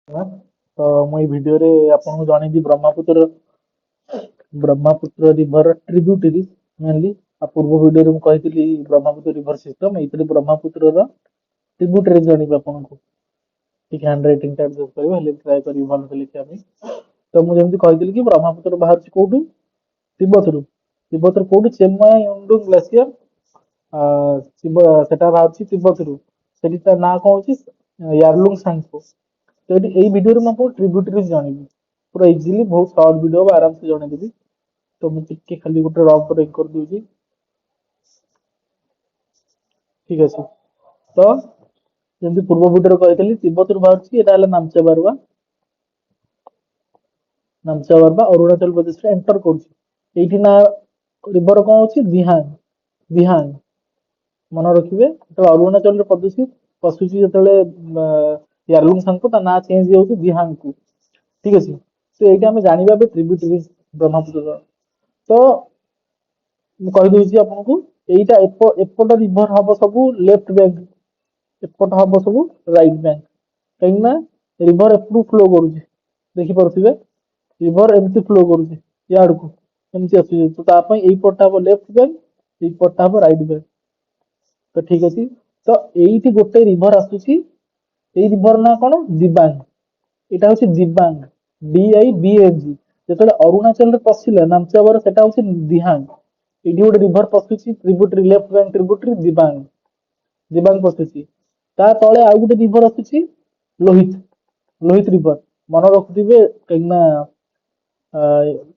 तो मुझे वीडियो रे आपको जन ब्रह्मपुत्र रिवर ट्रिब्यूटरी मेनली आ पूर्व वीडियो में कही ब्रह्मपुत्र रिवर सिस्टम ये ब्रह्मपुत्र ट्रिब्यूटरी जन आपको ठीक हैंड रईटिंग एडजस्ट कर ट्राए कर भल से लिखा तो मुझे कही कि ब्रह्मपुत्र बाहर कौटू तिब्बत तिब्बत कौटू चेन्मय युंडुंग ग्लेशियर सेटा बाहर तिब्बत से ना कौन अच्छी यारलुंग सांगपो तो ये वीडियो में आपको ट्रिब्यूटरीज जनइबी पूरा इजिली बहुत सर्ट वीडियो आराम से जनईदेवी तो मुझे खाली गोटे रफ ड्रॉइंग कर दूसरी ठीक अच्छे तो जमी पूर्व वीडियो कही तिब्बत बाहर नामचा बारवा अरुणाचल प्रदेश एंटर कर ना रिवर कौन अच्छी दिहांग दिहांग मन रखिए जो अरुणाचल प्रदेश पशुची जो यारलुंग सांग ना चेंज हो दिहांग को ठीक अच्छे तो ये आम जाना ट्रिब्यूटरी ब्रह्मपुत्र तो कहीदे आपको यहीटा एपट रिभर हम सब लेफ्ट बैंक एपट हम सब राइट बैंक कहीं रिभर एपटू फ्लो कर देखिपे रिभर एमती फ्लो कर को एमती आस तो यही पटा हम लेफ्ट बैंक यही पटा हम राइट बैंक तो ठीक अच्छे तो ये गोटे रिभर आसूसी रिभर ना कौन दिबांग यहाँ हूँ दिबांग DIBNG जो अरुणाचल पशिला नामचावर से दिहांग ये गोटे रिभर पशुची tributary left bank tributary Dibang Dibang पशुची ता तले आउ गोटे रिभर आसूची लोहित लोहित रिभर मन रखुवे कहीं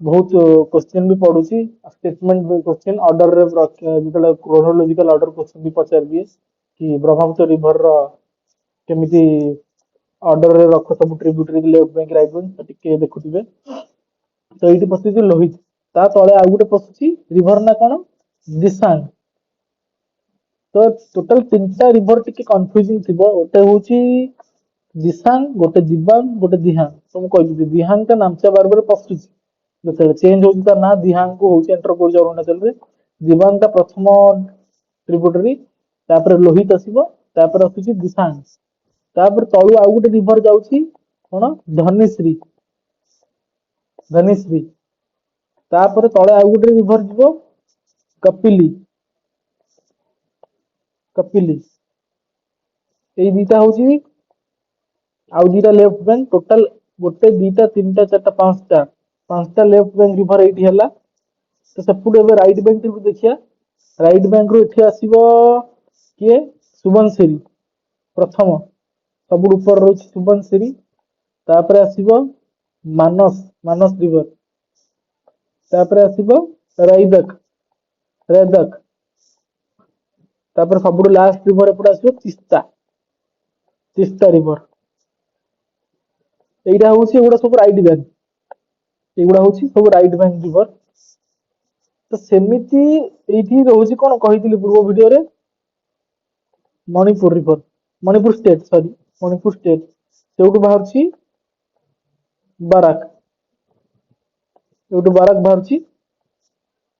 बहुत क्वेश्चन भी पड़ुची स्टेटमेंट क्वेश्चन ऑर्डर जो क्रोनोलॉजिकल ऑर्डर क्वेश्चन भी पचार दिए कि ब्रह्मपुत्र रिभर केमिति ऑर्डर रे रख सब tributary left bank right bank टिके देखुथिबे तो ये पशुची लोहित ता तले आउ गोटे पशुची रिभर ना कौन दिसांग तो टोटल तीन टा रिभर टिके कंफ्यूजिंग थिबो गोटे होची दिसांग गोटे दिबांग गोटे दिहांग तो मु कहि दिहांग ता नामचा बार बार पशुची जो चेंज होची ता ना दिहांग को होची एंटर कर अरुणाचल रे दिबांग ता प्रथम ट्रिब्यूटरी तापर लोहित आसीबो तापर आସୁची दिसांग तापर तळु आउ गोटे रिभर जाउची कोन धनेश्री धनेश्री तापर तळे आउ गोटे रिभर जीवो कपिली कपिली एई दीटा होची आउ दीटा लेफ्ट बैंक टोटल गोटे दीटा तीन टा चार टा पांचटा लेफ्ट बैंक रिभर एठी हला तो सेपुटे एबे राइट बैंक टिकु देखिया राइट बैंक रो एठी आसीबो किए सुबनसिरी प्रथम सबुठ ऊपर रही सुबनसिरी तापर आसीबो मानस मानस रिवर तापर आसीबो रैदक रैदक तापर सबुठ लास्ट रिवर एपटे आसीबो तिस्ता तिस्ता रिवर एटा हूँ एगुड़ा सब राइट बैंक एगुड़ा हूँ सब राइट बैंक रिवर तो सेमिति एठी रोजी कौन कही पूर्व वीडियो रे Manipur river Manipur state sorry Manipur state से बाहर बाराक बाराक बाहर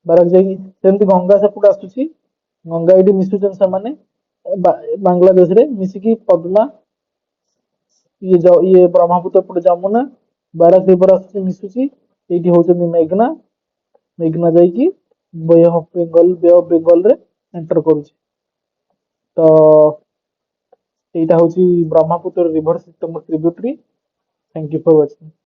बाराक जामती गंगा सेपट आसूसी गंगा ये मिशुचन से बांग्लादेश रे मिसिकी पद्मा ये ब्रह्मपुत्र पटे जमुना बाराक रिवर आसूसी मिशुची ये होचंदी मेघना मेघना जाइकी बे ऑफ बेंगल रे एंटर करुची तो यहाँ हूँ Brahmaputra river system tributary thank you for watching.